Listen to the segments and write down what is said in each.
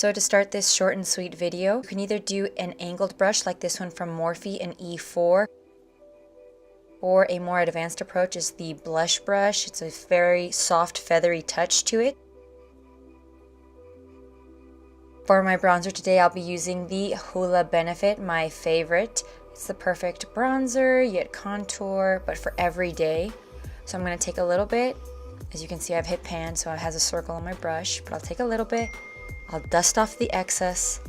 So to start this short and sweet video, you can either do an angled brush like this one from Morphe in E4, or a more advanced approach is the blush brush. It's a very soft, feathery touch to it. For my bronzer today, I'll be using the Hoola Benefit, my favorite. It's the perfect bronzer, yet contour, but for every day. So I'm going to take a little bit. As you can see, I've hit pan, so it has a circle on my brush, but I'll take a little bit. I'll dust off the excess,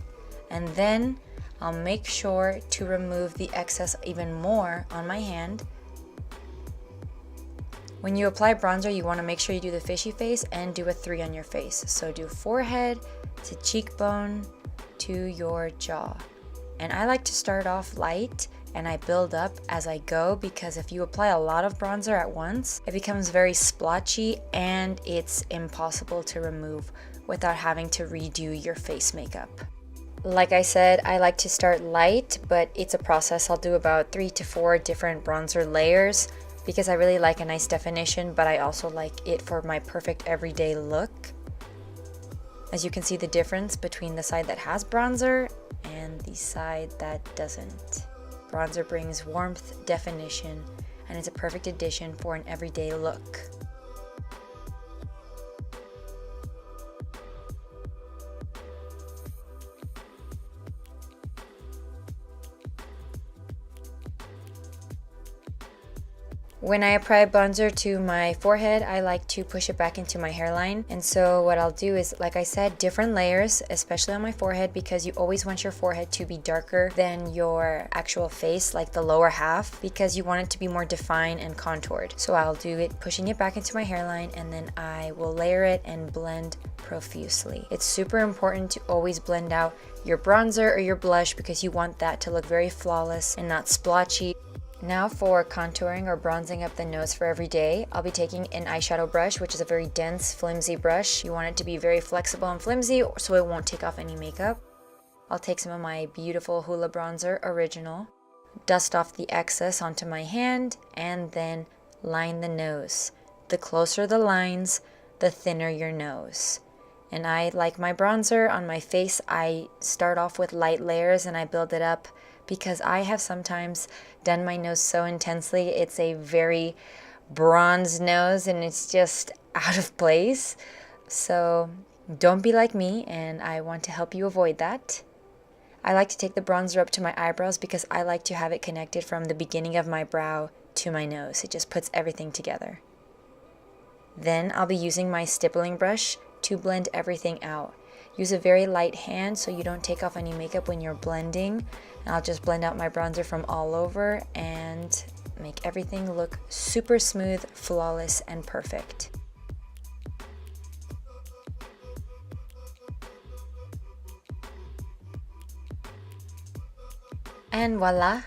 and then I'll make sure to remove the excess even more on my hand. When you apply bronzer, you want to make sure you do the fishy face and do a 3 on your face. So do forehead to cheekbone to your jaw. And I like to start off light and I build up as I go, because if you apply a lot of bronzer at once, it becomes very splotchy and it's impossible to remove without having to redo your face makeup. Like I said, I like to start light, but it's a process. I'll do about 3 to 4 different bronzer layers because I really like a nice definition, but I also like it for my perfect everyday look. As you can see the difference between the side that has bronzer and the side that doesn't. Bronzer brings warmth, definition, and it's a perfect addition for an everyday look. When I apply bronzer to my forehead, I like to push it back into my hairline. And so what I'll do is, like I said, different layers, especially on my forehead, because you always want your forehead to be darker than your actual face, like the lower half, because you want it to be more defined and contoured. So I'll do it pushing it back into my hairline, and then I will layer it and blend profusely. It's super important to always blend out your bronzer or your blush because you want that to look very flawless and not splotchy. Now for contouring or bronzing up the nose for every day, I'll be taking an eyeshadow brush, which is a very dense, flimsy brush. You want it to be very flexible and flimsy so it won't take off any makeup. I'll take some of my beautiful Hoola Bronzer Original, dust off the excess onto my hand, and then line the nose. The closer the lines, the thinner your nose. And I like my bronzer on my face, I start off with light layers and I build it up, because I have sometimes done my nose so intensely, it's a very bronze nose and it's just out of place. So don't be like me, and I want to help you avoid that. I like to take the bronzer up to my eyebrows because I like to have it connected from the beginning of my brow to my nose. It just puts everything together. Then I'll be using my stippling brush to blend everything out. Use a very light hand so you don't take off any makeup when you're blending. And I'll just blend out my bronzer from all over and make everything look super smooth, flawless, and perfect. And voila,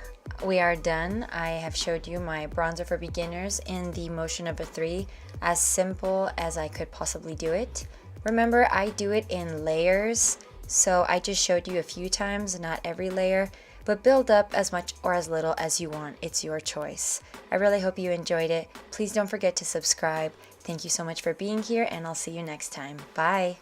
we are done. I have showed you my bronzer for beginners in the motion of a 3, as simple as I could possibly do it. Remember, I do it in layers, so I just showed you a few times, not every layer, but build up as much or as little as you want. It's your choice. I really hope you enjoyed it. Please don't forget to subscribe. Thank you so much for being here, and I'll see you next time. Bye!